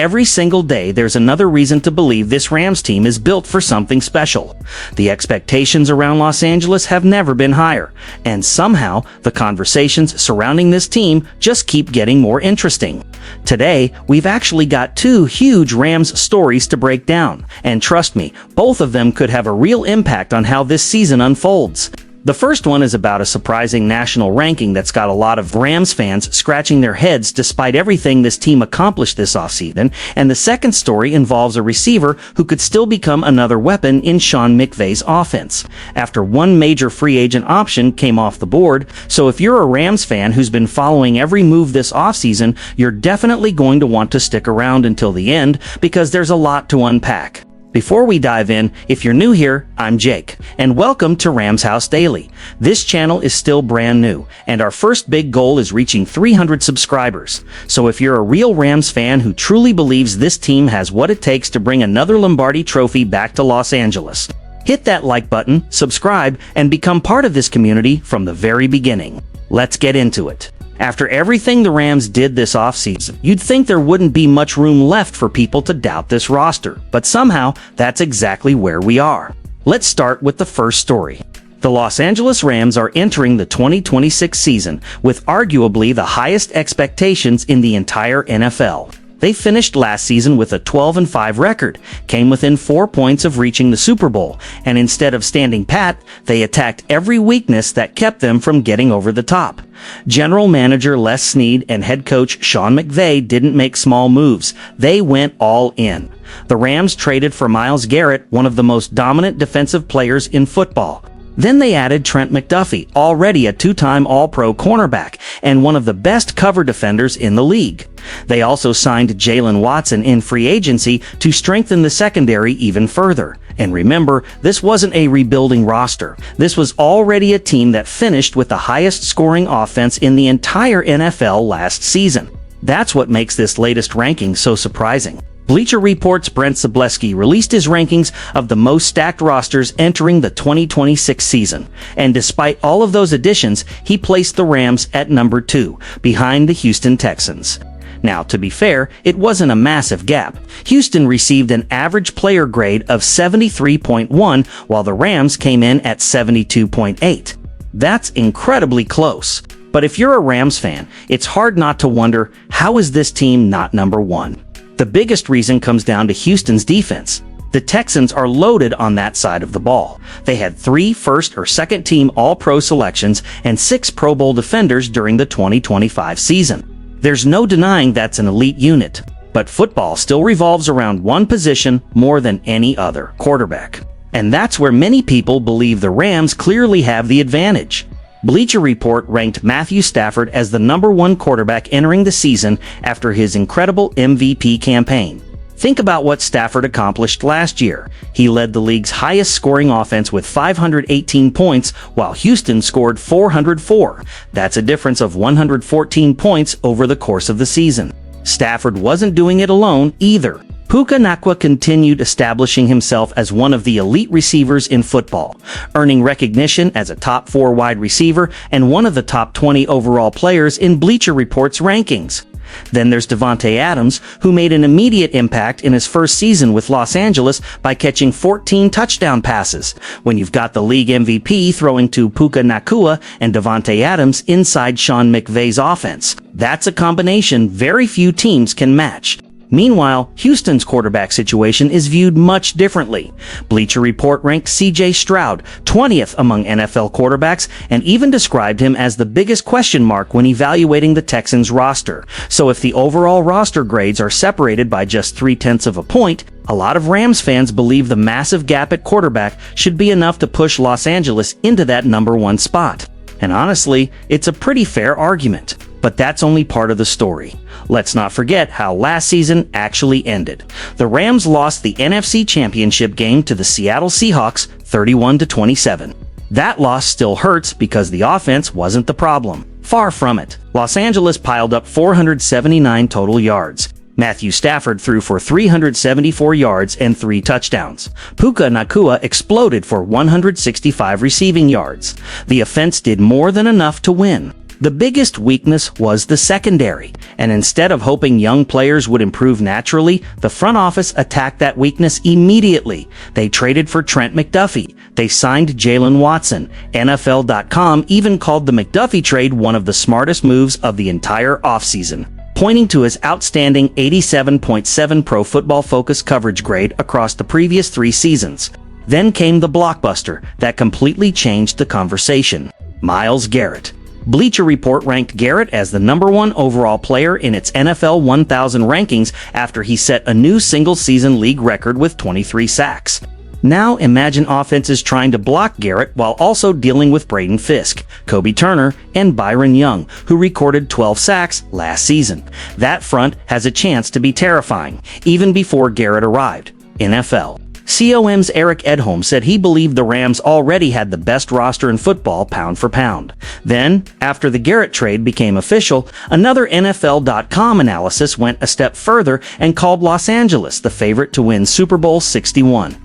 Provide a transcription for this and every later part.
every single day there's another reason to believe this Rams team is built for something special. The expectations around Los Angeles have never been higher, and somehow the conversations surrounding this team just keep getting more interesting. Today, we've actually got two huge Rams stories to break down, and trust me, both of them could have a real impact on how this season unfolds. The first one is about a surprising national ranking that's got a lot of Rams fans scratching their heads despite everything this team accomplished this offseason, and the second story involves a receiver who could still become another weapon in Sean McVay's offense, after one major free agent option came off the board. So if you're a Rams fan who's been following every move this offseason, you're definitely going to want to stick around until the end because there's a lot to unpack. Before we dive in, if you're new here, I'm Jake, and welcome to Rams House Daily. This channel is still brand new, and our first big goal is reaching 300 subscribers. So if you're a real Rams fan who truly believes this team has what it takes to bring another Lombardi trophy back to Los Angeles, hit that like button, subscribe, and become part of this community from the very beginning. Let's get into it. After everything the Rams did this offseason, you'd think there wouldn't be much room left for people to doubt this roster, but somehow that's exactly where we are. Let's start with the first story. The Los Angeles Rams are entering the 2026 season with arguably the highest expectations in the entire NFL. They finished last season with a 12-5 record, came within 4 points of reaching the Super Bowl, and instead of standing pat, they attacked every weakness that kept them from getting over the top. General Manager Les Snead and head coach Sean McVay didn't make small moves. They went all in. The Rams traded for Myles Garrett, one of the most dominant defensive players in football. Then they added Trent McDuffie, already a two-time All-Pro cornerback and one of the best cover defenders in the league. They also signed Jalen Watson in free agency to strengthen the secondary even further. And remember, this wasn't a rebuilding roster. This was already a team that finished with the highest scoring offense in the entire NFL last season. That's what makes this latest ranking so surprising. Bleacher Report's Brent Sableski released his rankings of the most stacked rosters entering the 2026 season, and despite all of those additions, he placed the Rams at number 2, behind the Houston Texans. Now, to be fair, it wasn't a massive gap. Houston received an average player grade of 73.1, while the Rams came in at 72.8. That's incredibly close. But if you're a Rams fan, it's hard not to wonder, how is this team not number 1? The biggest reason comes down to Houston's defense. The Texans are loaded on that side of the ball. They had 3 first or second team All-Pro selections and 6 Pro Bowl defenders during the 2025 season. There's no denying that's an elite unit, but football still revolves around one position more than any other: quarterback. And that's where many people believe the Rams clearly have the advantage. Bleacher Report ranked Matthew Stafford as the number 1 quarterback entering the season after his incredible MVP campaign. Think about what Stafford accomplished last year. He led the league's highest scoring offense with 518 points, while Houston scored 404. That's a difference of 114 points over the course of the season. Stafford wasn't doing it alone either. Puka Nacua continued establishing himself as one of the elite receivers in football, earning recognition as a top 4 wide receiver and one of the top 20 overall players in Bleacher Report's rankings. Then there's Davante Adams, who made an immediate impact in his first season with Los Angeles by catching 14 touchdown passes. When you've got the league MVP throwing to Puka Nacua and Davante Adams inside Sean McVay's offense, that's a combination very few teams can match. Meanwhile, Houston's quarterback situation is viewed much differently. Bleacher Report ranked C.J. Stroud 20th among NFL quarterbacks and even described him as the biggest question mark when evaluating the Texans roster. So if the overall roster grades are separated by just 0.3 of a point, a lot of Rams fans believe the massive gap at quarterback should be enough to push Los Angeles into that number 1 spot. And honestly, it's a pretty fair argument. But that's only part of the story. Let's not forget how last season actually ended. The Rams lost the NFC Championship game to the Seattle Seahawks 31-27. That loss still hurts because the offense wasn't the problem. Far from it. Los Angeles piled up 479 total yards. Matthew Stafford threw for 374 yards and 3 touchdowns. Puka Nacua exploded for 165 receiving yards. The offense did more than enough to win. The biggest weakness was the secondary, and instead of hoping young players would improve naturally, the front office attacked that weakness immediately. They traded for Trent McDuffie. They signed Jalen Watson. NFL.com even called the McDuffie trade one of the smartest moves of the entire offseason, pointing to his outstanding 87.7 Pro Football Focus coverage grade across the previous 3 seasons. Then came the blockbuster that completely changed the conversation: Myles Garrett. Bleacher Report ranked Garrett as the #1 overall player in its NFL 1000 rankings after he set a new single-season league record with 23 sacks. Now imagine offenses trying to block Garrett while also dealing with Braden Fisk, Kobe Turner, and Byron Young, who recorded 12 sacks last season. That front has a chance to be terrifying, even before Garrett arrived. NFL.com's Eric Edholm said he believed the Rams already had the best roster in football pound for pound. Then, after the Garrett trade became official, another NFL.com analysis went a step further and called Los Angeles the favorite to win Super Bowl 61.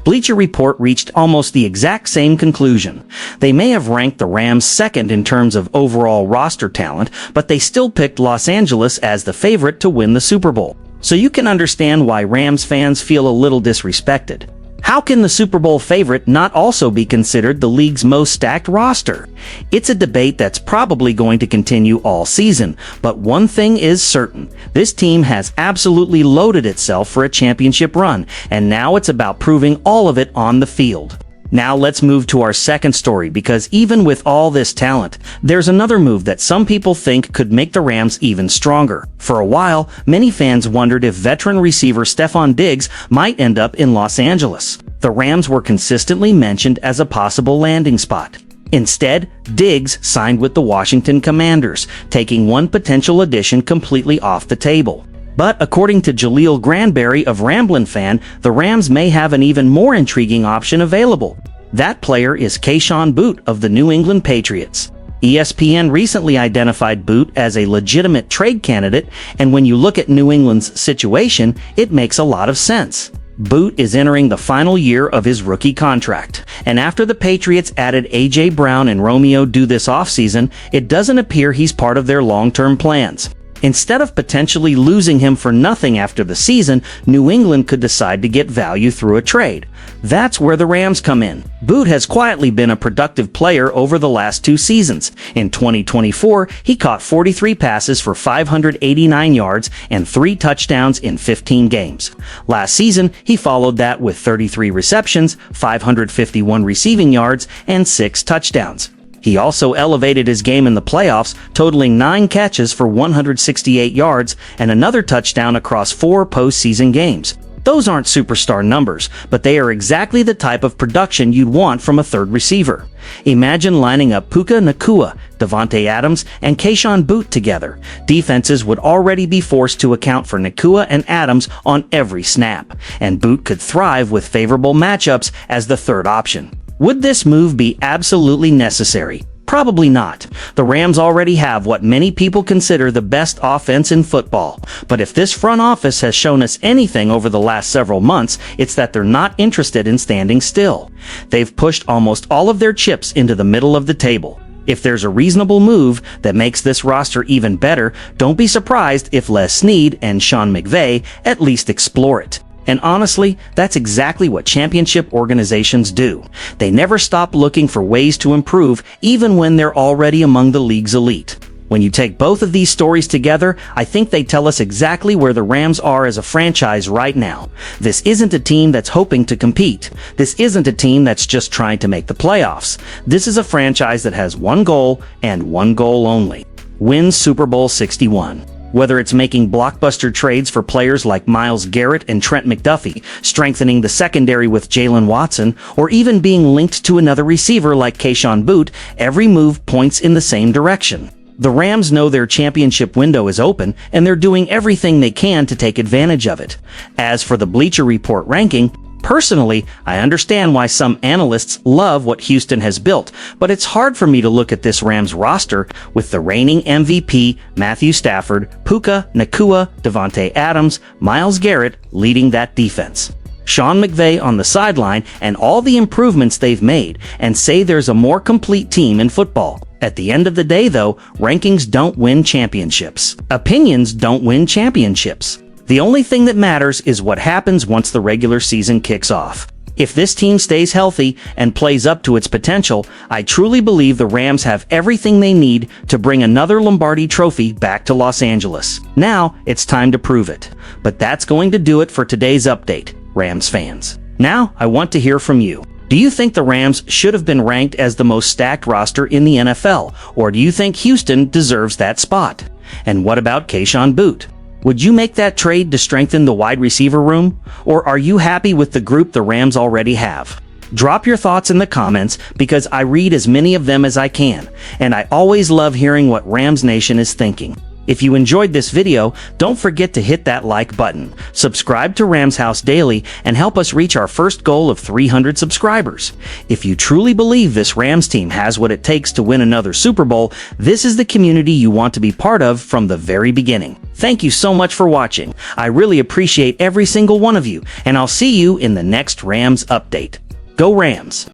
Bleacher Report reached almost the exact same conclusion. They may have ranked the Rams second in terms of overall roster talent, but they still picked Los Angeles as the favorite to win the Super Bowl. So you can understand why Rams fans feel a little disrespected. How can the Super Bowl favorite not also be considered the league's most stacked roster? It's a debate that's probably going to continue all season, but one thing is certain: this team has absolutely loaded itself for a championship run, and now it's about proving all of it on the field. Now let's move to our second story, because even with all this talent, there's another move that some people think could make the Rams even stronger. For a while, many fans wondered if veteran receiver Stefon Diggs might end up in Los Angeles. The Rams were consistently mentioned as a possible landing spot. Instead, Diggs signed with the Washington Commanders, taking one potential addition completely off the table. But according to Jaleel Granberry of Ramblin' Fan, the Rams may have an even more intriguing option available. That player is Kayshon Boutte of the New England Patriots. ESPN recently identified Boutte as a legitimate trade candidate, and when you look at New England's situation, it makes a lot of sense. Boutte is entering the final year of his rookie contract, and after the Patriots added A.J. Brown and Romeo Doubs this offseason, it doesn't appear he's part of their long-term plans. Instead of potentially losing him for nothing after the season, New England could decide to get value through a trade. That's where the Rams come in. Boutte has quietly been a productive player over the last 2 seasons. In 2024, he caught 43 passes for 589 yards and 3 touchdowns in 15 games. Last season, he followed that with 33 receptions, 551 receiving yards, and 6 touchdowns. He also elevated his game in the playoffs, totaling 9 catches for 168 yards and another touchdown across 4 postseason games. Those aren't superstar numbers, but they are exactly the type of production you'd want from a third receiver. Imagine lining up Puka Nacua, Davante Adams, and Kayshon Boutte together. Defenses would already be forced to account for Nacua and Adams on every snap, and Boutte could thrive with favorable matchups as the third option. Would this move be absolutely necessary? Probably not. The Rams already have what many people consider the best offense in football. But if this front office has shown us anything over the last several months, it's that they're not interested in standing still. They've pushed almost all of their chips into the middle of the table. If there's a reasonable move that makes this roster even better, don't be surprised if Les Snead and Sean McVay at least explore it. And honestly, that's exactly what championship organizations do. They never stop looking for ways to improve, even when they're already among the league's elite. When you take both of these stories together, I think they tell us exactly where the Rams are as a franchise right now. This isn't a team that's hoping to compete. This isn't a team that's just trying to make the playoffs. This is a franchise that has one goal and one goal only: win Super Bowl 61. Whether it's making blockbuster trades for players like Myles Garrett and Trent McDuffie, strengthening the secondary with Jalen Watson, or even being linked to another receiver like Kayshon Boutte, every move points in the same direction. The Rams know their championship window is open, and they're doing everything they can to take advantage of it. As for the Bleacher Report ranking, personally, I understand why some analysts love what Houston has built, but it's hard for me to look at this Rams roster with the reigning MVP, Matthew Stafford, Puka Nacua, Davante Adams, Myles Garrett leading that defense, Sean McVay on the sideline, and all the improvements they've made, and say there's a more complete team in football. At the end of the day, though, rankings don't win championships. Opinions don't win championships. The only thing that matters is what happens once the regular season kicks off. If this team stays healthy and plays up to its potential, I truly believe the Rams have everything they need to bring another Lombardi trophy back to Los Angeles. Now, it's time to prove it. But that's going to do it for today's update, Rams fans. Now, I want to hear from you. Do you think the Rams should have been ranked as the most stacked roster in the NFL, or do you think Houston deserves that spot? And what about Kayshon Boutte? Would you make that trade to strengthen the wide receiver room, or are you happy with the group the Rams already have? Drop your thoughts in the comments because I read as many of them as I can, and I always love hearing what Rams Nation is thinking. If you enjoyed this video, don't forget to hit that like button, subscribe to Rams House Daily, and help us reach our first goal of 300 subscribers. If you truly believe this Rams team has what it takes to win another Super Bowl, this is the community you want to be part of from the very beginning. Thank you so much for watching. I really appreciate every single one of you, and I'll see you in the next Rams update. Go Rams!